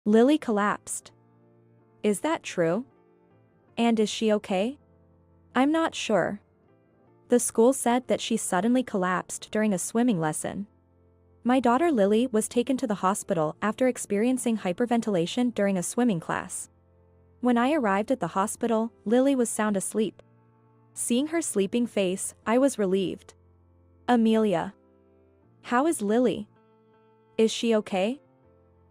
Lily collapsed. Is that true? And is she okay? I'm not sure. The school said that she suddenly collapsed during a swimming lesson. My daughter Lily was taken to the hospital after experiencing hyperventilation during a swimming class. When I arrived at the hospital, Lily was sound asleep. Seeing her sleeping face, I was relieved. Amelia. How is Lily? Is she okay?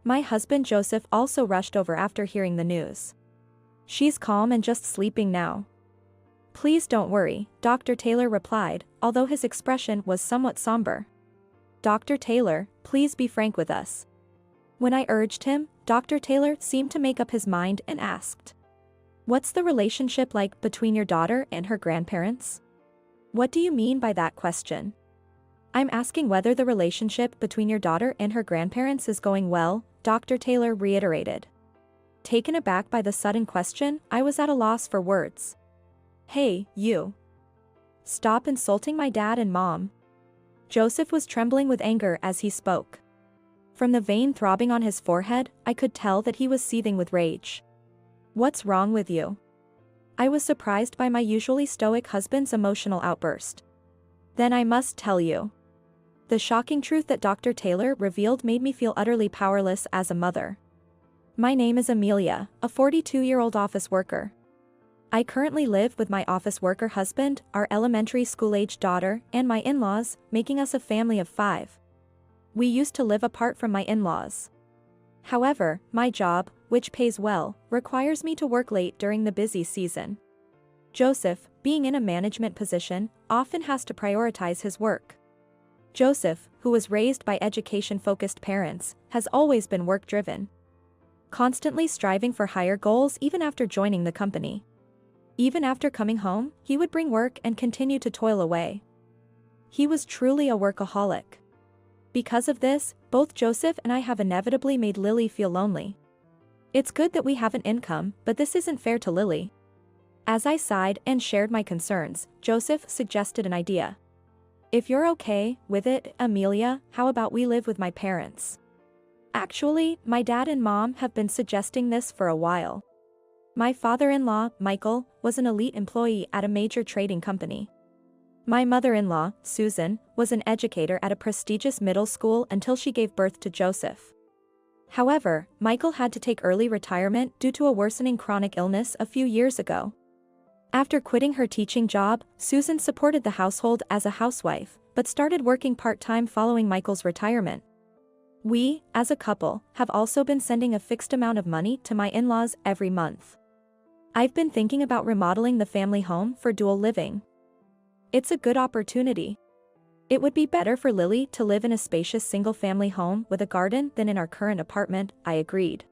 My husband Joseph also rushed over after hearing the news. She's calm and just sleeping now. Please don't worry, Dr. Taylor replied, although his expression was somewhat somber. Dr. Taylor, please be frank with us. When I urged him, Dr. Taylor seemed to make up his mind and asked. What's the relationship like between your daughter and her grandparents? What do you mean by that question? I'm asking whether the relationship between your daughter and her grandparents is going well, Dr. Taylor reiterated. Taken aback by the sudden question, I was at a loss for words. Hey, you. Stop insulting my dad and mom. Joseph was trembling with anger as he spoke. From the vein throbbing on his forehead, I could tell that he was seething with rage. What's wrong with you? I was surprised by my usually stoic husband's emotional outburst. Then I must tell you. The shocking truth that Dr. Taylor revealed made me feel utterly powerless as a mother. My name is Amelia, a 42-year-old office worker. I currently live with my office worker husband, our elementary school-aged daughter, and my in-laws, making us a family of 5. We used to live apart from my in-laws. However, my job, which pays well, requires me to work late during the busy season. Joseph, being in a management position, often has to prioritize his work. Joseph, who was raised by education-focused parents, has always been work-driven. Constantly striving for higher goals even after joining the company. Even after coming home, he would bring work and continue to toil away. He was truly a workaholic. Because of this, both Joseph and I have inevitably made Lily feel lonely. It's good that we have an income, but this isn't fair to Lily. As I sighed and shared my concerns, Joseph suggested an idea. If you're okay with it, Amelia, how about we live with my parents? Actually, my dad and mom have been suggesting this for a while. My father-in-law, Michael, was an elite employee at a major trading company. My mother-in-law, Susan, was an educator at a prestigious middle school until she gave birth to Joseph. However, Michael had to take early retirement due to a worsening chronic illness a few years ago. After quitting her teaching job, Susan supported the household as a housewife, but started working part-time following Michael's retirement. We, as a couple, have also been sending a fixed amount of money to my in-laws every month. I've been thinking about remodeling the family home for dual living. It's a good opportunity. It would be better for Lily to live in a spacious single-family home with a garden than in our current apartment, I agreed.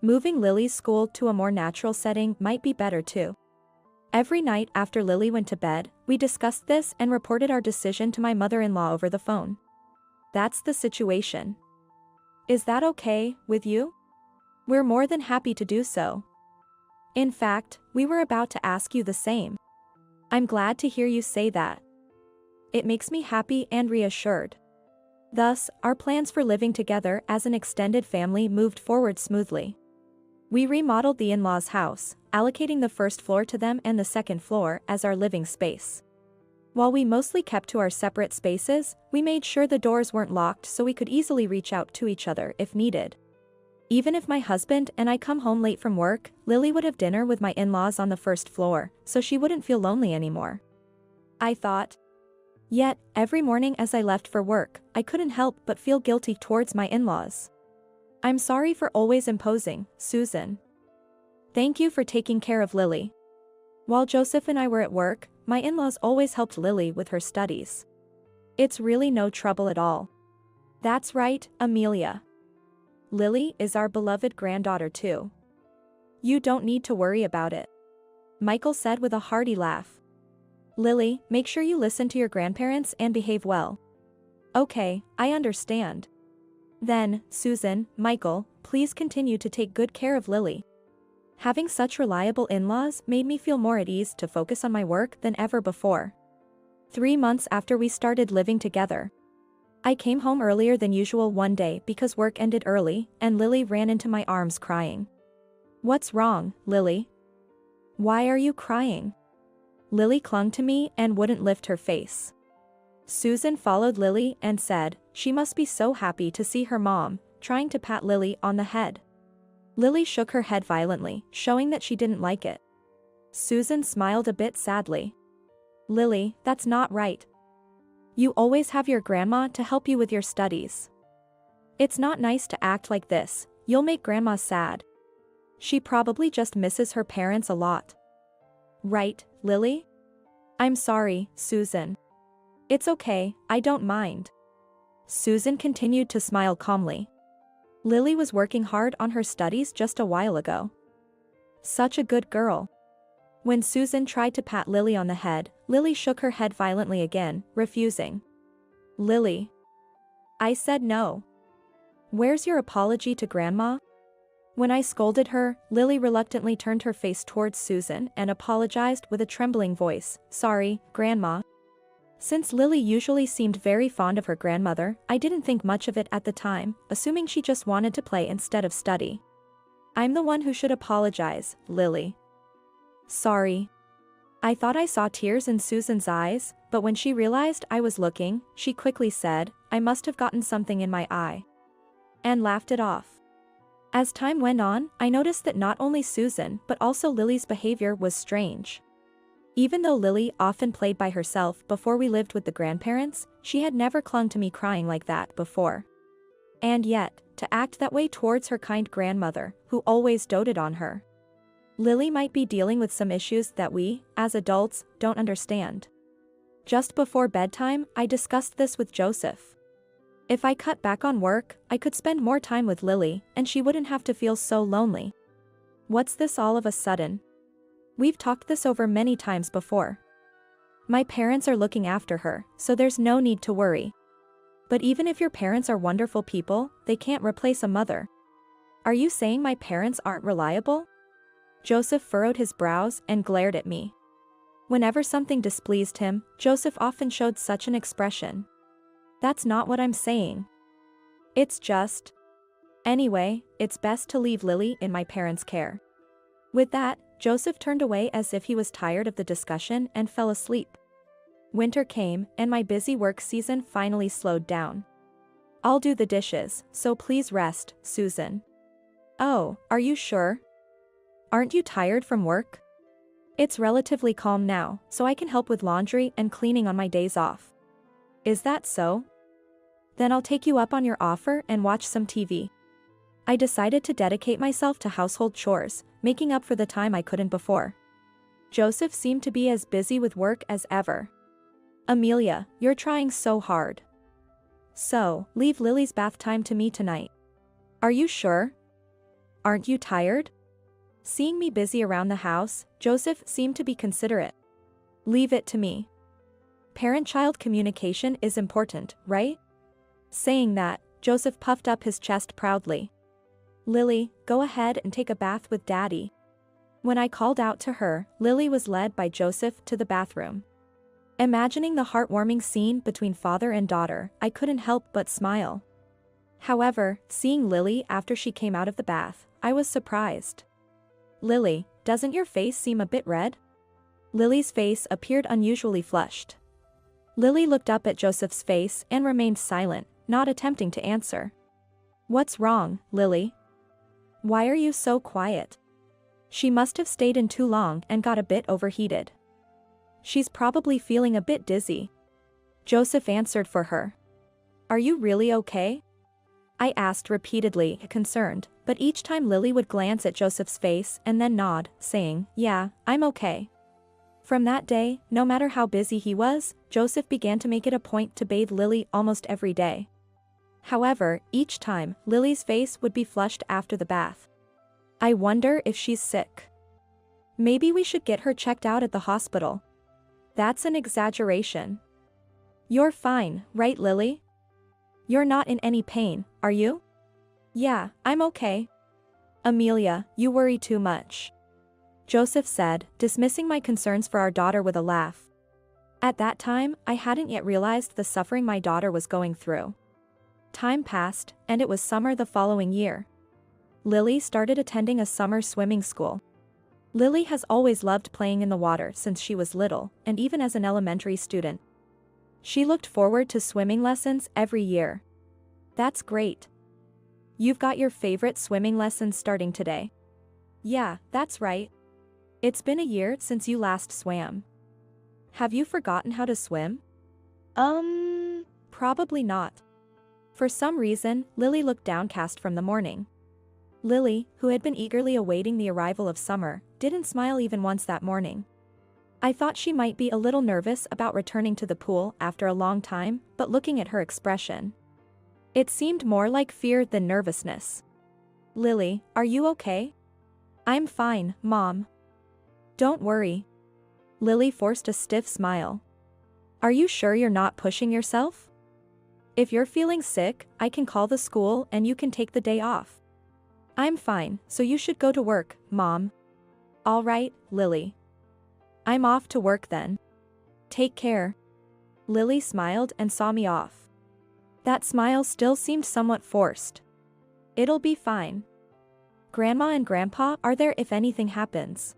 Moving Lily's school to a more natural setting might be better too. Every night after Lily went to bed, we discussed this and reported our decision to my mother-in-law over the phone. That's the situation. Is that okay with you? We're more than happy to do so. In fact, we were about to ask you the same. I'm glad to hear you say that. It makes me happy and reassured. Thus, our plans for living together as an extended family moved forward smoothly. We remodeled the in-laws' house, allocating the first floor to them and the second floor as our living space. While we mostly kept to our separate spaces, we made sure the doors weren't locked so we could easily reach out to each other if needed. Even if my husband and I come home late from work, Lily would have dinner with my in-laws on the first floor, so she wouldn't feel lonely anymore. I thought. Yet, every morning as I left for work, I couldn't help but feel guilty towards my in-laws. I'm sorry for always imposing, Susan. Thank you for taking care of Lily. While Joseph and I were at work, my in-laws always helped Lily with her studies. It's really no trouble at all. That's right, Amelia. Lily is our beloved granddaughter too. You don't need to worry about it. Michael said with a hearty laugh. Lily, make sure you listen to your grandparents and behave well. Okay, I understand. Then, Susan, Michael, please continue to take good care of Lily. Having such reliable in-laws made me feel more at ease to focus on my work than ever before. 3 months after we started living together. I came home earlier than usual one day because work ended early, and Lily ran into my arms crying. What's wrong, Lily? Why are you crying? Lily clung to me and wouldn't lift her face. Susan followed Lily and said, she must be so happy to see her mom, trying to pat Lily on the head. Lily shook her head violently, showing that she didn't like it. Susan smiled a bit sadly. Lily, that's not right. You always have your grandma to help you with your studies. It's not nice to act like this, you'll make grandma sad. She probably just misses her parents a lot. Right, Lily? I'm sorry, Susan. It's okay, I don't mind. Susan continued to smile calmly. Lily was working hard on her studies just a while ago. Such a good girl. When Susan tried to pat Lily on the head, Lily shook her head violently again, refusing. Lily. I said no. Where's your apology to Grandma? When I scolded her, Lily reluctantly turned her face towards Susan and apologized with a trembling voice, sorry, Grandma. Since Lily usually seemed very fond of her grandmother, I didn't think much of it at the time, assuming she just wanted to play instead of study. I'm the one who should apologize, Lily. Sorry. I thought I saw tears in Susan's eyes, but when she realized I was looking, she quickly said, I must have gotten something in my eye. And laughed it off. As time went on, I noticed that not only Susan but also Lily's behavior was strange. Even though Lily often played by herself before we lived with the grandparents, she had never clung to me crying like that before. And yet, to act that way towards her kind grandmother, who always doted on her. Lily might be dealing with some issues that we, as adults, don't understand. Just before bedtime, I discussed this with Joseph. If I cut back on work, I could spend more time with Lily, and she wouldn't have to feel so lonely. What's this all of a sudden? We've talked this over many times before. My parents are looking after her, so there's no need to worry. But even if your parents are wonderful people, they can't replace a mother. Are you saying my parents aren't reliable? Joseph furrowed his brows and glared at me. Whenever something displeased him, Joseph often showed such an expression. That's not what I'm saying. It's just. Anyway, it's best to leave Lily in my parents' care. With that, Joseph turned away as if he was tired of the discussion and fell asleep. Winter came, and my busy work season finally slowed down. I'll do the dishes, so please rest, Susan. Oh, are you sure? Aren't you tired from work? It's relatively calm now, so I can help with laundry and cleaning on my days off. Is that so? Then I'll take you up on your offer and watch some TV. I decided to dedicate myself to household chores, making up for the time I couldn't before. Joseph seemed to be as busy with work as ever. Amelia, you're trying so hard. So, leave Lily's bath time to me tonight. Are you sure? Aren't you tired? Seeing me busy around the house, Joseph seemed to be considerate. Leave it to me. Parent-child communication is important, right? Saying that, Joseph puffed up his chest proudly. Lily, go ahead and take a bath with Daddy. When I called out to her, Lily was led by Joseph to the bathroom. Imagining the heartwarming scene between father and daughter, I couldn't help but smile. However, seeing Lily after she came out of the bath, I was surprised. Lily, doesn't your face seem a bit red? Lily's face appeared unusually flushed. Lily looked up at Joseph's face and remained silent, not attempting to answer. What's wrong, Lily? Why are you so quiet? She must have stayed in too long and got a bit overheated. She's probably feeling a bit dizzy. Joseph answered for her. Are you really okay? I asked repeatedly, concerned, but each time Lily would glance at Joseph's face and then nod, saying, yeah, I'm okay. From that day, no matter how busy he was, Joseph began to make it a point to bathe Lily almost every day. However, each time, Lily's face would be flushed after the bath. I wonder if she's sick. Maybe we should get her checked out at the hospital. That's an exaggeration. You're fine, right, Lily? You're not in any pain, are you? Yeah, I'm okay. Amelia, you worry too much. Joseph said, dismissing my concerns for our daughter with a laugh. At that time, I hadn't yet realized the suffering my daughter was going through. Time passed, and it was summer the following year. Lily started attending a summer swimming school. Lily has always loved playing in the water since she was little, and even as an elementary student. She looked forward to swimming lessons every year. That's great. You've got your favorite swimming lessons starting today. Yeah, that's right. It's been a year since you last swam. Have you forgotten how to swim? Probably not. For some reason, Lily looked downcast from the morning. Lily, who had been eagerly awaiting the arrival of summer, didn't smile even once that morning. I thought she might be a little nervous about returning to the pool after a long time, but looking at her expression, it seemed more like fear than nervousness. Lily, are you okay? I'm fine, Mom. Don't worry. Lily forced a stiff smile. Are you sure you're not pushing yourself? If you're feeling sick, I can call the school and you can take the day off. I'm fine, so you should go to work, Mom. All right, Lily. I'm off to work then. Take care. Lily smiled and saw me off. That smile still seemed somewhat forced. It'll be fine. Grandma and Grandpa are there if anything happens.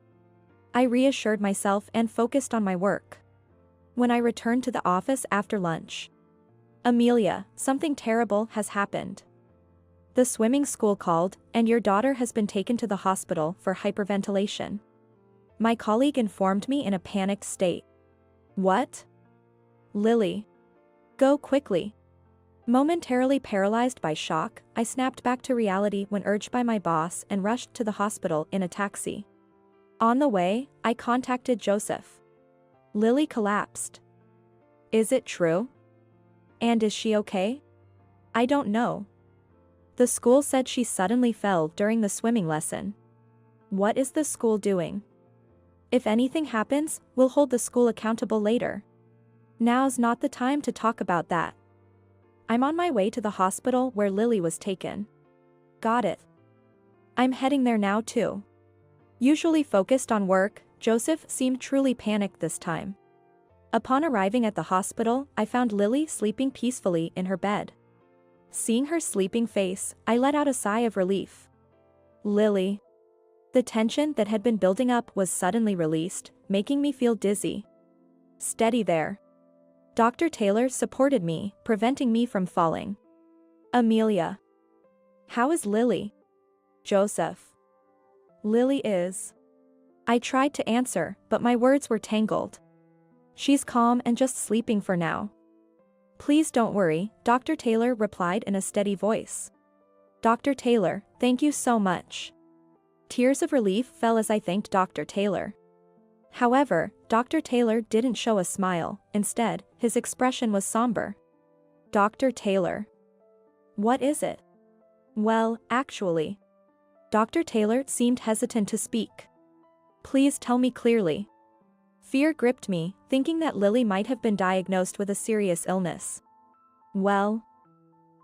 I reassured myself and focused on my work. When I returned to the office after lunch, Amelia, something terrible has happened. The swimming school called, and your daughter has been taken to the hospital for hyperventilation. My colleague informed me in a panicked state. What? Lily. Go quickly. Momentarily paralyzed by shock, I snapped back to reality when urged by my boss and rushed to the hospital in a taxi. On the way, I contacted Joseph. Lily collapsed. Is it true? And is she okay? I don't know. The school said she suddenly fell during the swimming lesson. What is the school doing? If anything happens, we'll hold the school accountable later. Now's not the time to talk about that. I'm on my way to the hospital where Lily was taken. Got it. I'm heading there now too. Usually focused on work, Joseph seemed truly panicked this time. Upon arriving at the hospital, I found Lily sleeping peacefully in her bed. Seeing her sleeping face, I let out a sigh of relief. Lily. The tension that had been building up was suddenly released, making me feel dizzy. Steady there. Dr. Taylor supported me, preventing me from falling. Amelia. How is Lily? Joseph. Lily is. I tried to answer, but my words were tangled. She's calm and just sleeping for now. Please don't worry, Dr. Taylor replied in a steady voice. Dr. Taylor, thank you so much. Tears of relief fell as I thanked Dr. Taylor. However, Dr. Taylor didn't show a smile, instead, his expression was somber. Dr. Taylor. What is it? Well, actually. Dr. Taylor seemed hesitant to speak. Please tell me clearly. Fear gripped me, thinking that Lily might have been diagnosed with a serious illness. Well,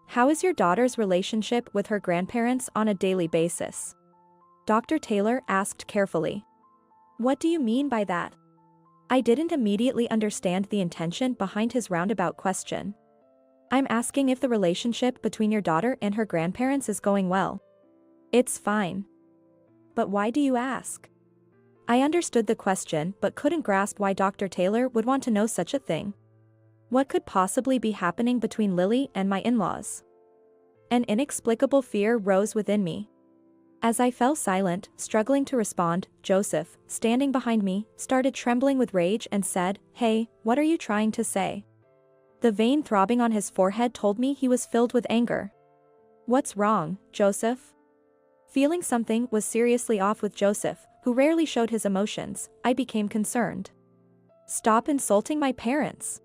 how is your daughter's relationship with her grandparents on a daily basis? Dr. Taylor asked carefully. What do you mean by that? I didn't immediately understand the intention behind his roundabout question. I'm asking if the relationship between your daughter and her grandparents is going well. It's fine. But why do you ask? I understood the question but couldn't grasp why Dr. Taylor would want to know such a thing. What could possibly be happening between Lily and my in-laws? An inexplicable fear rose within me. As I fell silent, struggling to respond, Joseph, standing behind me, started trembling with rage and said, Hey, what are you trying to say? The vein throbbing on his forehead told me he was filled with anger. What's wrong, Joseph? Feeling something was seriously off with Joseph, who rarely showed his emotions, I became concerned. Stop insulting my parents.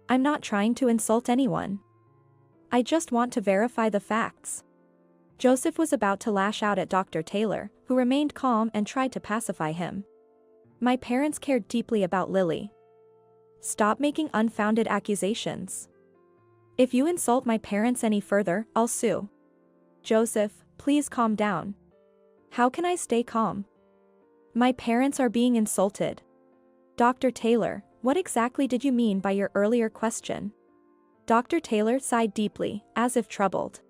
I'm not trying to insult anyone. I just want to verify the facts. Joseph was about to lash out at Dr. Taylor, who remained calm and tried to pacify him. My parents cared deeply about Lily. Stop making unfounded accusations. If you insult my parents any further, I'll sue. Joseph, please calm down. How can I stay calm? My parents are being insulted. Dr. Taylor, What exactly did you mean by your earlier question? Dr. Taylor sighed deeply, as if troubled.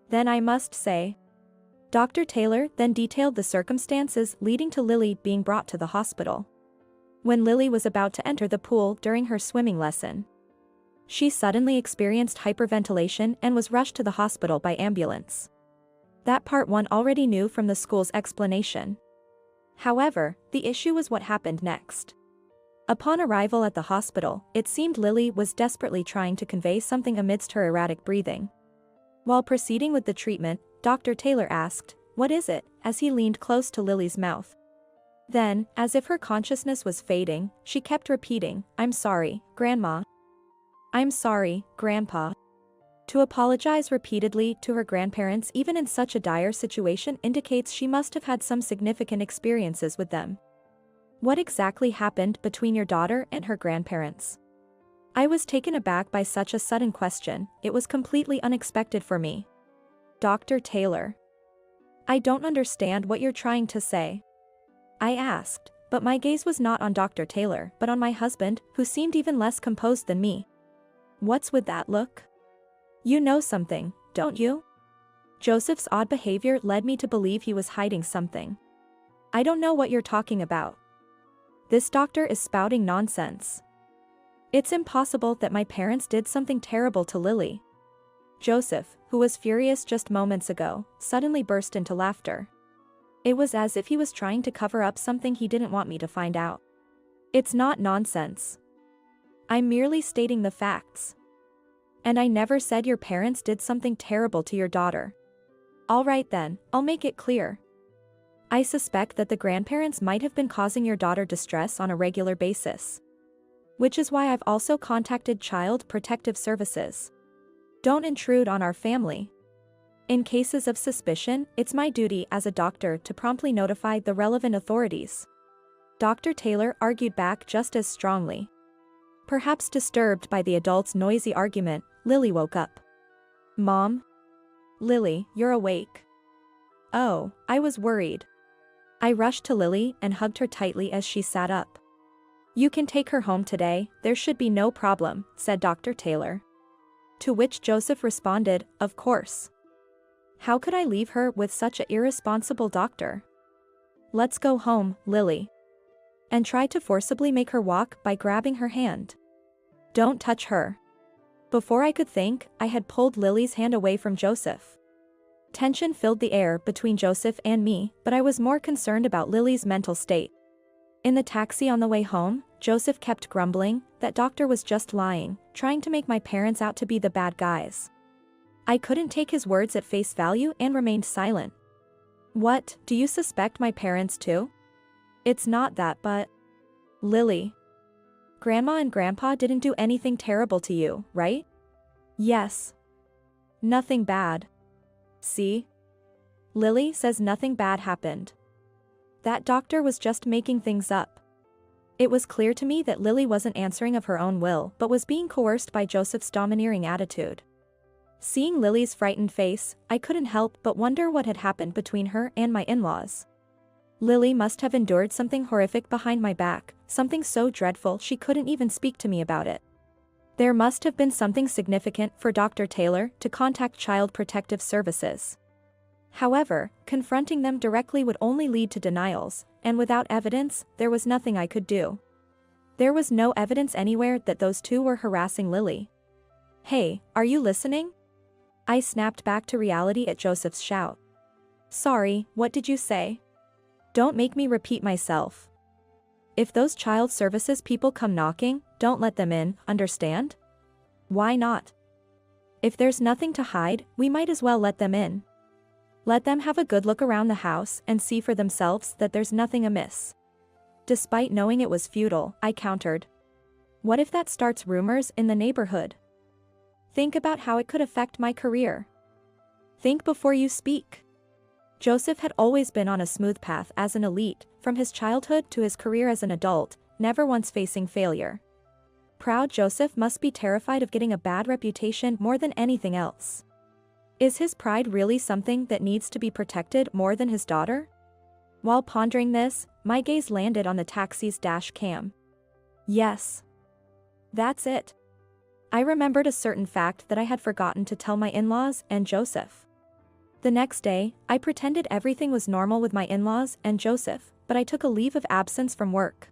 Then I must say. Dr. Taylor then detailed the circumstances leading to Lily being brought to the hospital. When Lily was about to enter the pool during her swimming lesson, she suddenly experienced hyperventilation and was rushed to the hospital by ambulance. That part one already knew from the school's explanation. However, the issue was what happened next. Upon arrival at the hospital, it seemed Lily was desperately trying to convey something amidst her erratic breathing. While proceeding with the treatment, Dr. Taylor asked, "What is it?" as he leaned close to Lily's mouth. Then, as if her consciousness was fading, she kept repeating, "I'm sorry, Grandma. I'm sorry, Grandpa." To apologize repeatedly to her grandparents even in such a dire situation indicates she must have had some significant experiences with them. What exactly happened between your daughter and her grandparents? I was taken aback by such a sudden question. It was completely unexpected for me. Dr. Taylor. I don't understand what you're trying to say. I asked, but my gaze was not on Dr. Taylor but on my husband, who seemed even less composed than me. What's with that look? You know something, don't you? Joseph's odd behavior led me to believe he was hiding something. I don't know what you're talking about. This doctor is spouting nonsense. It's impossible that my parents did something terrible to Lily. Joseph, who was furious just moments ago, suddenly burst into laughter. It was as if he was trying to cover up something he didn't want me to find out. It's not nonsense. I'm merely stating the facts. And I never said your parents did something terrible to your daughter. All right then, I'll make it clear. I suspect that the grandparents might have been causing your daughter distress on a regular basis. Which is why I've also contacted Child Protective Services. Don't intrude on our family. In cases of suspicion, it's my duty as a doctor to promptly notify the relevant authorities. Dr. Taylor argued back just as strongly. Perhaps disturbed by the adult's noisy argument, Lily woke up. Mom? Lily, you're awake. Oh, I was worried. I rushed to Lily and hugged her tightly as she sat up. You can take her home today, there should be no problem, said Dr. Taylor. To which Joseph responded, of course. How could I leave her with such an irresponsible doctor? Let's go home, Lily. And tried to forcibly make her walk by grabbing her hand. Don't touch her. Before I could think, I had pulled Lily's hand away from Joseph. Tension filled the air between Joseph and me, but I was more concerned about Lily's mental state. In the taxi on the way home, Joseph kept grumbling that doctor was just lying, trying to make my parents out to be the bad guys. I couldn't take his words at face value and remained silent. What, do you suspect my parents too? It's not that, but... Lily. Grandma and Grandpa didn't do anything terrible to you, right? Yes. Nothing bad. See? Lily says nothing bad happened. That doctor was just making things up. It was clear to me that Lily wasn't answering of her own will but was being coerced by Joseph's domineering attitude. Seeing Lily's frightened face, I couldn't help but wonder what had happened between her and my in-laws. Lily must have endured something horrific behind my back, something so dreadful she couldn't even speak to me about it. There must have been something significant for Dr. Taylor to contact Child Protective Services. However, confronting them directly would only lead to denials, and without evidence, there was nothing I could do. There was no evidence anywhere that those two were harassing Lily. Hey, are you listening? I snapped back to reality at Joseph's shout. Sorry, what did you say? Don't make me repeat myself. If those child services people come knocking, don't let them in, understand? Why not? If there's nothing to hide, we might as well let them in. Let them have a good look around the house and see for themselves that there's nothing amiss. Despite knowing it was futile, I countered. What if that starts rumors in the neighborhood? Think about how it could affect my career. Think before you speak. Joseph had always been on a smooth path as an elite, from his childhood to his career as an adult, never once facing failure. Proud Joseph must be terrified of getting a bad reputation more than anything else. Is his pride really something that needs to be protected more than his daughter? While pondering this, my gaze landed on the taxi's dash cam. Yes. That's it. I remembered a certain fact that I had forgotten to tell my in-laws and Joseph. The next day, I pretended everything was normal with my in-laws and Joseph, but I took a leave of absence from work.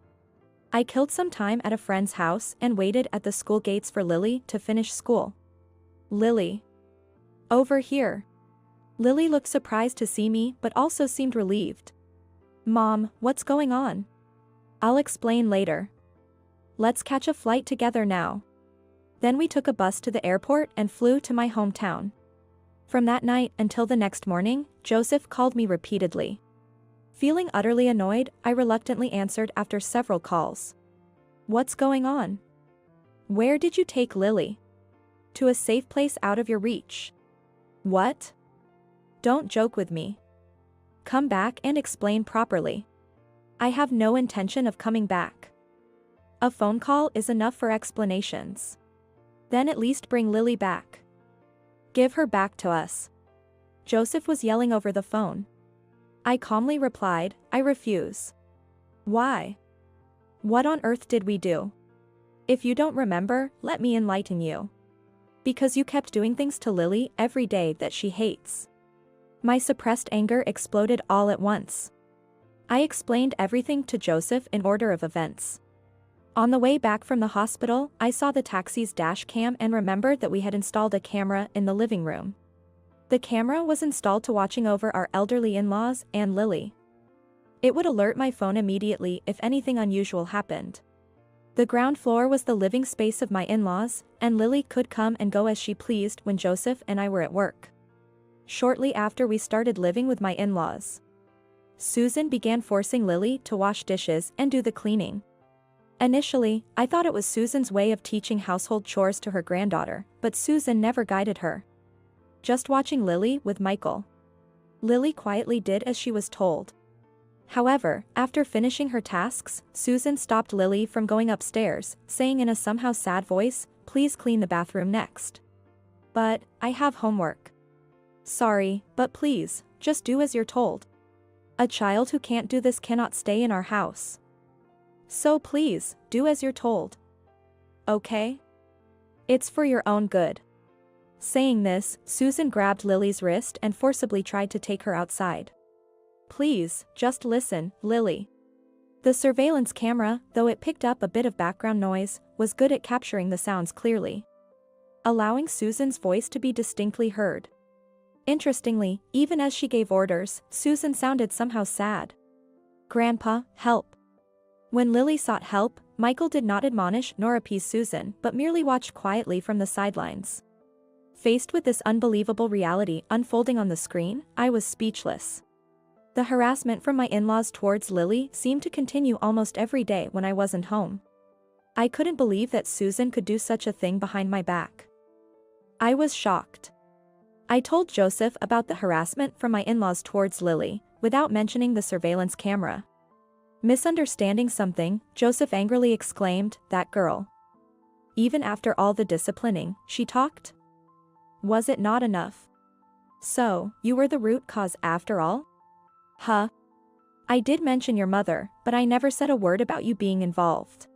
I killed some time at a friend's house and waited at the school gates for Lily to finish school. Lily. Over here. Lily looked surprised to see me but also seemed relieved. Mom, what's going on? I'll explain later. Let's catch a flight together now. Then we took a bus to the airport and flew to my hometown. From that night until the next morning, Joseph called me repeatedly. Feeling utterly annoyed, I reluctantly answered after several calls. What's going on? Where did you take Lily? To a safe place out of your reach. What? Don't joke with me. Come back and explain properly. I have no intention of coming back. A phone call is enough for explanations. Then at least bring Lily back. Give her back to us. Joseph was yelling over the phone. I calmly replied, I refuse. Why? What on earth did we do? If you don't remember, let me enlighten you. Because you kept doing things to Lily every day that she hates. My suppressed anger exploded all at once. I explained everything to Joseph in order of events. On the way back from the hospital, I saw the taxi's dash cam and remembered that we had installed a camera in the living room. The camera was installed to watching over our elderly in-laws and Lily. It would alert my phone immediately if anything unusual happened. The ground floor was the living space of my in-laws, and Lily could come and go as she pleased when Joseph and I were at work. Shortly after we started living with my in-laws, Susan began forcing Lily to wash dishes and do the cleaning. Initially, I thought it was Susan's way of teaching household chores to her granddaughter, but Susan never guided her. Just watching Lily with Michael. Lily quietly did as she was told. However, after finishing her tasks, Susan stopped Lily from going upstairs, saying in a somehow sad voice, "Please clean the bathroom next." But, I have homework. Sorry, but please, just do as you're told. A child who can't do this cannot stay in our house. So please, do as you're told. Okay? It's for your own good. Saying this, Susan grabbed Lily's wrist and forcibly tried to take her outside. Please, just listen, Lily. The surveillance camera, though it picked up a bit of background noise, was good at capturing the sounds clearly, allowing Susan's voice to be distinctly heard. Interestingly, even as she gave orders, Susan sounded somehow sad. Grandpa, help. When Lily sought help, Michael did not admonish nor appease Susan but merely watched quietly from the sidelines. Faced with this unbelievable reality unfolding on the screen, I was speechless. The harassment from my in-laws towards Lily seemed to continue almost every day when I wasn't home. I couldn't believe that Susan could do such a thing behind my back. I was shocked. I told Joseph about the harassment from my in-laws towards Lily, without mentioning the surveillance camera. Misunderstanding something, Joseph angrily exclaimed, "That girl. Even after all the disciplining, she talked? Was it not enough? So, you were the root cause after all? Huh? I did mention your mother, but I never said a word about you being involved.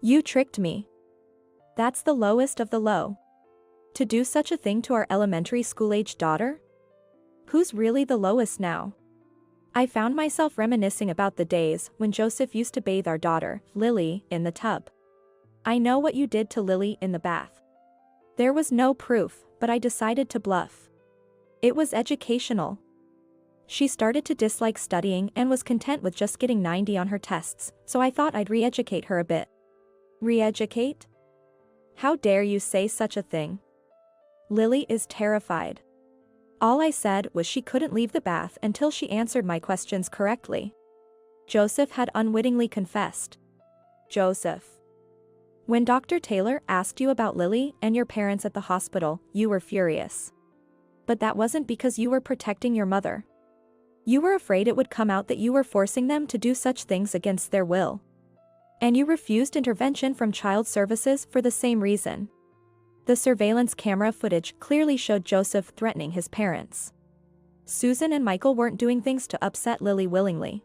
You tricked me. That's the lowest of the low. To do such a thing to our elementary school-aged daughter? Who's really the lowest now?" I found myself reminiscing about the days when Joseph used to bathe our daughter, Lily, in the tub. I know what you did to Lily in the bath. There was no proof, but I decided to bluff. It was educational. She started to dislike studying and was content with just getting 90 on her tests, so I thought I'd re-educate her a bit. Re-educate? How dare you say such a thing? Lily is terrified. All I said was she couldn't leave the bath until she answered my questions correctly. Joseph had unwittingly confessed. Joseph. When Dr. Taylor asked you about Lily and your parents at the hospital, you were furious. But that wasn't because you were protecting your mother. You were afraid it would come out that you were forcing them to do such things against their will. And you refused intervention from child services for the same reason. The surveillance camera footage clearly showed Joseph threatening his parents. Susan and Michael weren't doing things to upset Lily willingly.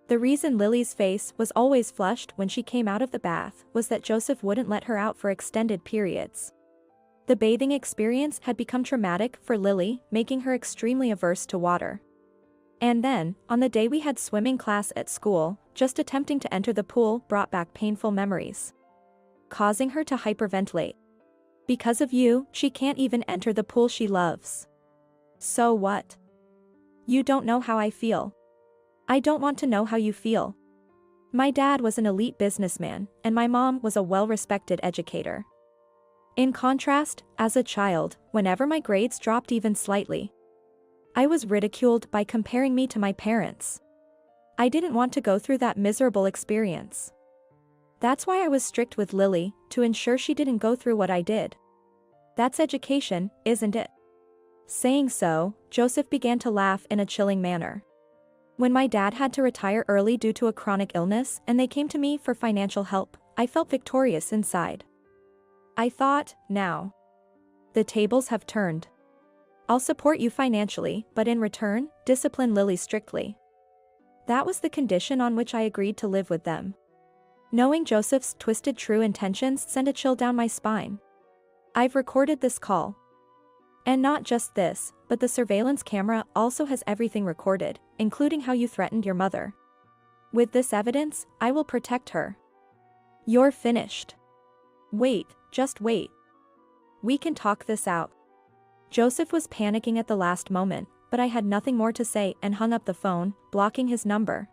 The reason Lily's face was always flushed when she came out of the bath was that Joseph wouldn't let her out for extended periods. The bathing experience had become traumatic for Lily, making her extremely averse to water. And then, on the day we had swimming class at school, just attempting to enter the pool brought back painful memories, causing her to hyperventilate. Because of you, she can't even enter the pool she loves. So what? You don't know how I feel. I don't want to know how you feel. My dad was an elite businessman, and my mom was a well-respected educator. In contrast, as a child, whenever my grades dropped even slightly, I was ridiculed by comparing me to my parents. I didn't want to go through that miserable experience. That's why I was strict with Lily, to ensure she didn't go through what I did. That's education, isn't it? Saying so, Joseph began to laugh in a chilling manner. When my dad had to retire early due to a chronic illness and they came to me for financial help, I felt victorious inside. I thought, now, the tables have turned. I'll support you financially, but in return, discipline Lily strictly. That was the condition on which I agreed to live with them. Knowing Joseph's twisted true intentions sent a chill down my spine. I've recorded this call. And not just this, but the surveillance camera also has everything recorded, including how you threatened your mother. With this evidence, I will protect her. You're finished. Wait, just wait. We can talk this out. Joseph was panicking at the last moment, but I had nothing more to say and hung up the phone, blocking his number.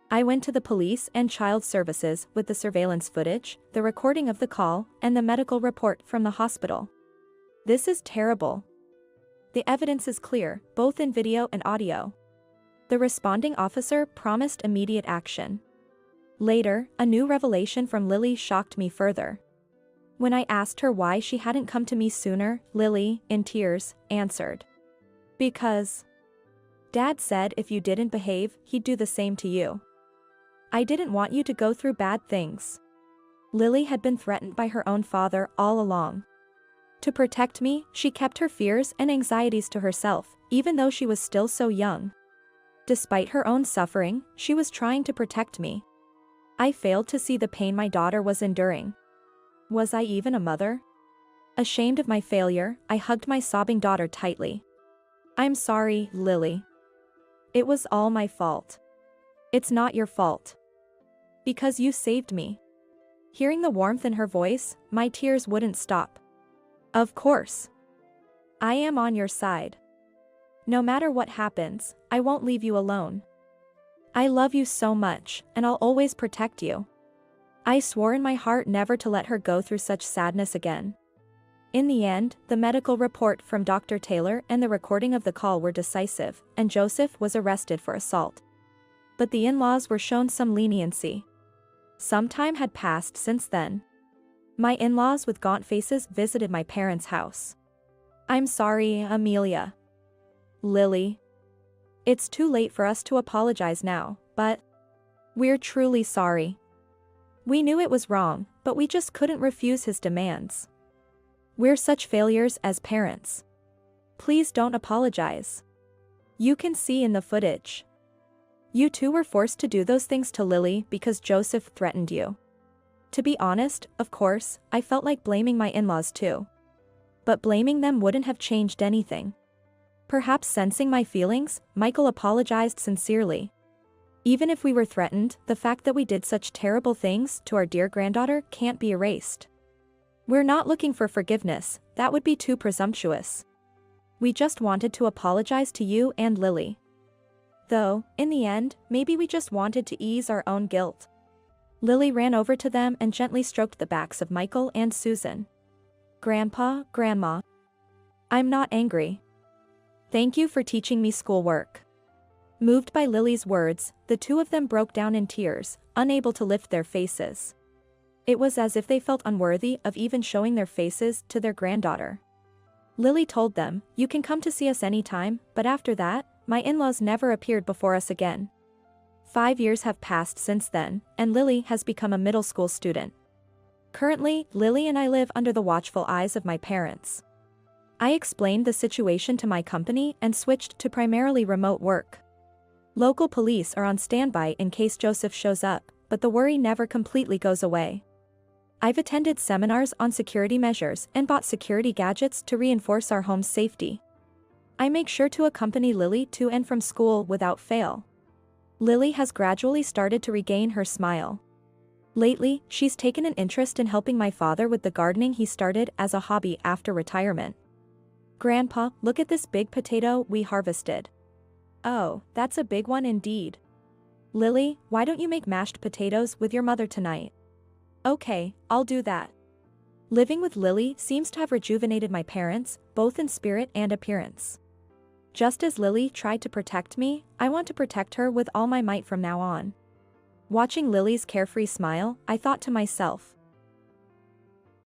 I went to the police and child services with the surveillance footage, the recording of the call, and the medical report from the hospital. This is terrible. The evidence is clear, both in video and audio. The responding officer promised immediate action. Later, a new revelation from Lily shocked me further. When I asked her why she hadn't come to me sooner, Lily, in tears, answered, "Because Dad said if you didn't behave, he'd do the same to you. I didn't want you to go through bad things." Lily had been threatened by her own father all along. To protect me, she kept her fears and anxieties to herself, even though she was still so young. Despite her own suffering, she was trying to protect me. I failed to see the pain my daughter was enduring. Was I even a mother? Ashamed of my failure, I hugged my sobbing daughter tightly. "I'm sorry, Lily. It was all my fault." "It's not your fault. Because you saved me." Hearing the warmth in her voice, my tears wouldn't stop. "Of course. I am on your side. No matter what happens, I won't leave you alone. I love you so much, and I'll always protect you." I swore in my heart never to let her go through such sadness again. In the end, the medical report from Dr. Taylor and the recording of the call were decisive, and Joseph was arrested for assault. But the in-laws were shown some leniency. Some time had passed since then. My in-laws with gaunt faces visited my parents' house. "I'm sorry, Amelia." "Lily. It's too late for us to apologize now, but we're truly sorry. We knew it was wrong, but we just couldn't refuse his demands. We're such failures as parents. Please don't apologize. You can see in the footage. You two were forced to do those things to Lily because Joseph threatened you." To be honest, of course, I felt like blaming my in-laws too. But blaming them wouldn't have changed anything. Perhaps sensing my feelings, Michael apologized sincerely. Even if we were threatened, the fact that we did such terrible things to our dear granddaughter can't be erased. We're not looking for forgiveness, that would be too presumptuous. We just wanted to apologize to you and Lily. Though, in the end, maybe we just wanted to ease our own guilt. Lily ran over to them and gently stroked the backs of Michael and Susan. "Grandpa, Grandma. I'm not angry. Thank you for teaching me schoolwork." Moved by Lily's words, the two of them broke down in tears, unable to lift their faces. It was as if they felt unworthy of even showing their faces to their granddaughter. Lily told them, "You can come to see us anytime, but after that, my in-laws never appeared before us again." 5 years have passed since then, and Lily has become a middle school student. Currently, Lily and I live under the watchful eyes of my parents. I explained the situation to my company and switched to primarily remote work. Local police are on standby in case Joseph shows up, but the worry never completely goes away. I've attended seminars on security measures and bought security gadgets to reinforce our home's safety. I make sure to accompany Lily to and from school without fail. Lily has gradually started to regain her smile. Lately, she's taken an interest in helping my father with the gardening he started as a hobby after retirement. Grandpa, look at this big potato we harvested. Oh, that's a big one indeed. Lily, why don't you make mashed potatoes with your mother tonight? Okay, I'll do that. Living with Lily seems to have rejuvenated my parents, both in spirit and appearance. Just as Lily tried to protect me, I want to protect her with all my might from now on. Watching Lily's carefree smile, I thought to myself,